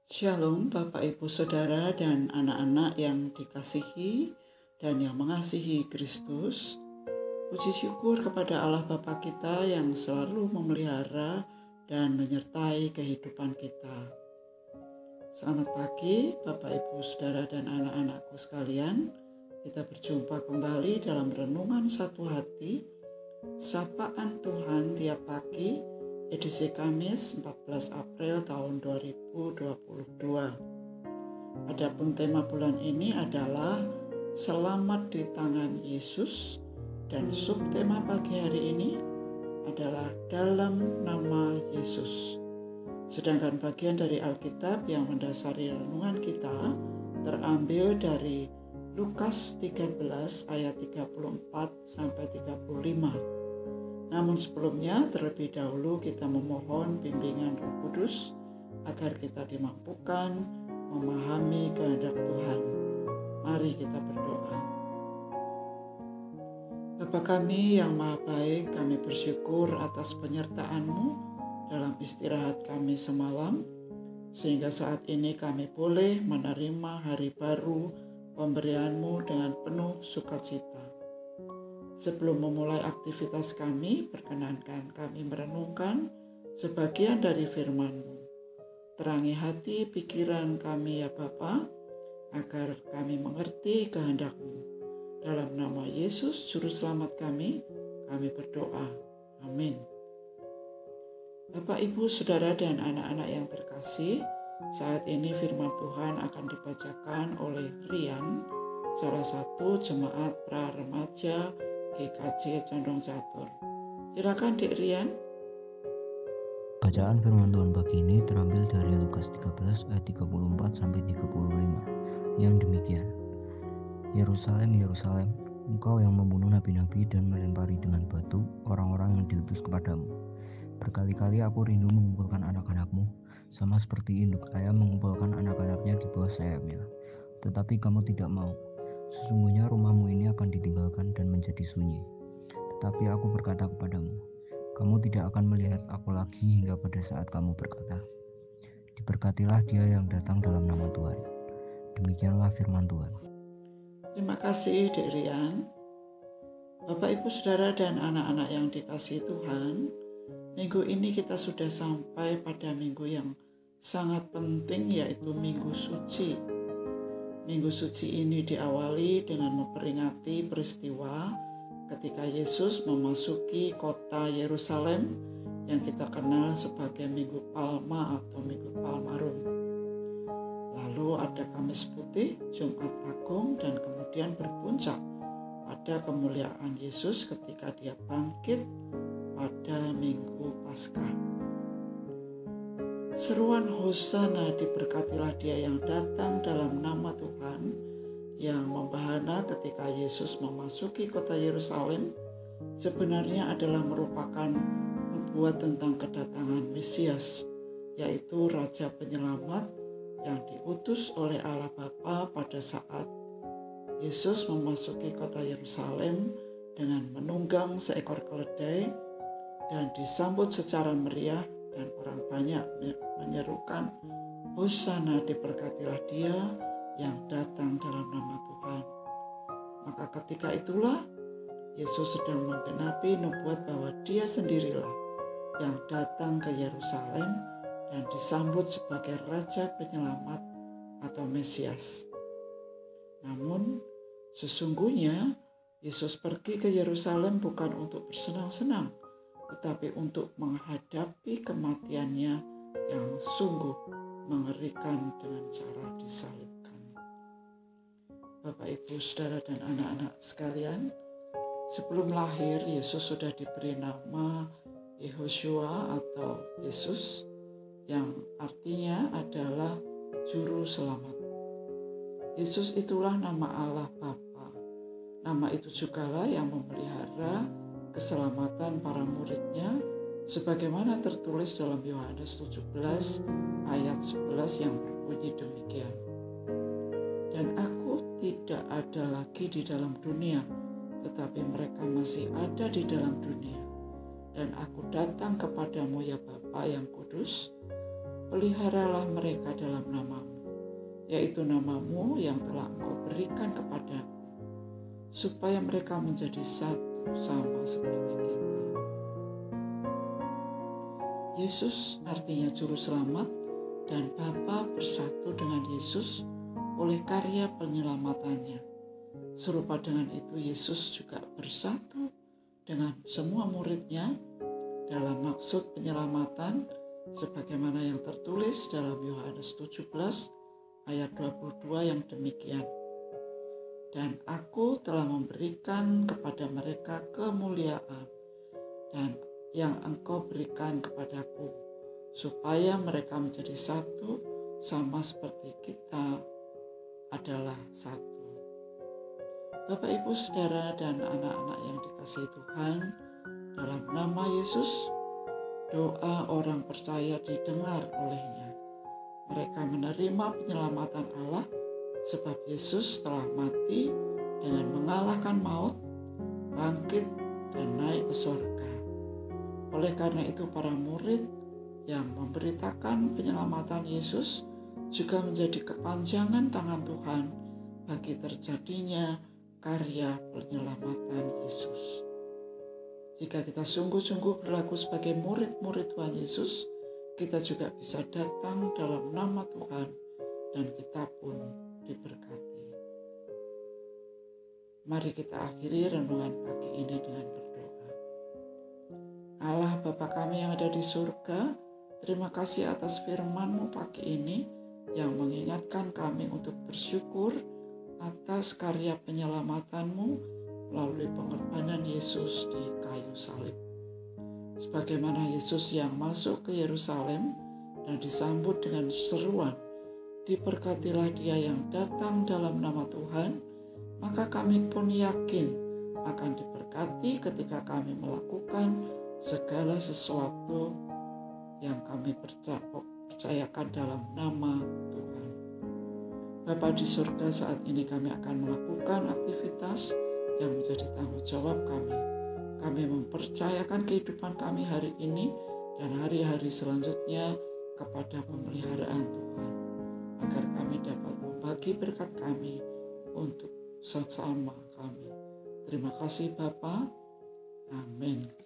Shalom Bapak Ibu Saudara dan anak-anak yang dikasihi dan yang mengasihi Kristus. Puji syukur kepada Allah Bapa kita yang selalu memelihara dan menyertai kehidupan kita. Selamat pagi Bapak Ibu Saudara dan anak-anakku sekalian. Kita berjumpa kembali dalam renungan satu hati, Sapaan Tuhan tiap pagi, edisi Kamis 14 April tahun 2022. Adapun tema bulan ini adalah Selamat di Tangan Yesus, dan subtema pagi hari ini adalah Dalam Nama Yesus. Sedangkan bagian dari Alkitab yang mendasari renungan kita terambil dari Lukas 13 ayat 34 sampai 35. Namun sebelumnya terlebih dahulu kita memohon bimbingan Roh Kudus agar kita dimampukan memahami kehendak Tuhan. Mari kita berdoa. Bapa kami yang Maha Baik, kami bersyukur atas penyertaan-Mu dalam istirahat kami semalam, sehingga saat ini kami boleh menerima hari baru pemberian-Mu dengan penuh sukacita. Sebelum memulai aktivitas kami, perkenankan kami merenungkan sebagian dari firman-Mu. Terangi hati pikiran kami ya Bapa, agar kami mengerti kehendak-Mu. Dalam nama Yesus, Juru Selamat kami berdoa. Amin. Bapak, Ibu, Saudara, dan anak-anak yang terkasih, saat ini firman Tuhan akan dibacakan oleh Rian, salah satu jemaat pra-remaja GKJ Condong Catur. Silakan Dek Rian. Bacaan firman Tuhan pagi ini terambil dari Lukas 13 ayat 34 sampai 35 yang demikian. Yerusalem, Yerusalem, engkau yang membunuh nabi-nabi dan melempari dengan batu orang-orang yang diutus kepadamu. Berkali-kali aku rindu mengumpulkan anak-anakmu, sama seperti induk ayam mengumpulkan anak-anaknya di bawah sayapnya. Tetapi kamu tidak mau. Sesungguhnya rumahmu ini akan ditinggalkan dan menjadi sunyi. Tetapi aku berkata kepadamu, kamu tidak akan melihat aku lagi hingga pada saat kamu berkata, diberkatilah dia yang datang dalam nama Tuhan. Demikianlah firman Tuhan. Terima kasih Dek Rian. Bapak, Ibu, Saudara, dan anak-anak yang dikasihi Tuhan, minggu ini kita sudah sampai pada minggu yang sangat penting, yaitu Minggu Suci. Minggu Suci ini diawali dengan memperingati peristiwa ketika Yesus memasuki kota Yerusalem yang kita kenal sebagai Minggu Palma atau Minggu Palmarum. Lalu ada Kamis Putih, Jumat Agung, dan kemudian berpuncak pada kemuliaan Yesus ketika dia bangkit pada Minggu Paskah. Seruan Hosana, diberkatilah dia yang datang dalam nama Tuhan, yang membahana ketika Yesus memasuki kota Yerusalem, sebenarnya adalah merupakan nubuat tentang kedatangan Mesias, yaitu Raja Penyelamat yang diutus oleh Allah Bapa pada saat Yesus memasuki kota Yerusalem dengan menunggang seekor keledai dan disambut secara meriah, dan orang banyak menyerukan, Hosana, diberkatilah dia yang datang dalam nama Tuhan. Maka ketika itulah Yesus sedang menggenapi nubuat bahwa dia sendirilah yang datang ke Yerusalem dan disambut sebagai Raja Penyelamat atau Mesias. Namun sesungguhnya Yesus pergi ke Yerusalem bukan untuk bersenang-senang, tetapi untuk menghadapi kematiannya yang sungguh mengerikan dengan cara disalibkan. Bapak, Ibu, Saudara, dan anak-anak sekalian, sebelum lahir Yesus sudah diberi nama Yehoshua atau Yesus, yang artinya adalah Juru Selamat. Yesus itulah nama Allah Bapa. Nama itu jugalah yang memelihara keselamatan para muridnya, sebagaimana tertulis dalam Yohanes 17 ayat 11 yang berbunyi demikian. Dan aku tidak ada lagi di dalam dunia, tetapi mereka masih ada di dalam dunia. Dan aku datang kepadamu ya Bapa yang kudus, peliharalah mereka dalam namamu, yaitu namamu yang telah Engkau berikan kepadaku, supaya mereka menjadi satu sama seperti kita. Yesus artinya Juru Selamat, dan Bapa bersatu dengan Yesus oleh karya penyelamatannya. Serupa dengan itu, Yesus juga bersatu dengan semua muridnya dalam maksud penyelamatan, sebagaimana yang tertulis dalam Yohanes 17 ayat 22 yang demikian. Dan aku telah memberikan kepada mereka kemuliaan dan yang Engkau berikan kepadaku, supaya mereka menjadi satu sama seperti kita adalah satu. Bapak, Ibu, Saudara, dan anak-anak yang dikasihi Tuhan, dalam nama Yesus, doa orang percaya didengar olehnya. Mereka menerima penyelamatan Allah sebab Yesus telah mati dengan mengalahkan maut, bangkit, dan naik ke surga. Oleh karena itu, para murid yang memberitakan penyelamatan Yesus juga menjadi kepanjangan tangan Tuhan bagi terjadinya karya penyelamatan Yesus. Jika kita sungguh-sungguh berlaku sebagai murid-murid Tuhan Yesus, kita juga bisa datang dalam nama Tuhan dan kita pun diberkati. Mari kita akhiri renungan pagi ini dengan berdoa. Allah Bapa kami yang ada di surga, terima kasih atas firman-Mu pagi ini yang mengingatkan kami untuk bersyukur atas karya penyelamatanmu melalui pengorbanan Yesus di kayu salib. Sebagaimana Yesus yang masuk ke Yerusalem dan disambut dengan seruan, diberkatilah dia yang datang dalam nama Tuhan, maka kami pun yakin akan diberkati ketika kami melakukan segala sesuatu yang kami percayakan dalam nama Tuhan. Bapa di surga, saat ini kami akan melakukan aktivitas yang menjadi tanggung jawab kami. Kami mempercayakan kehidupan kami hari ini dan hari-hari selanjutnya kepada pemeliharaan Tuhan, agar kami dapat membagi berkat kami untuk sesama kami. Terima kasih Bapa. Amin.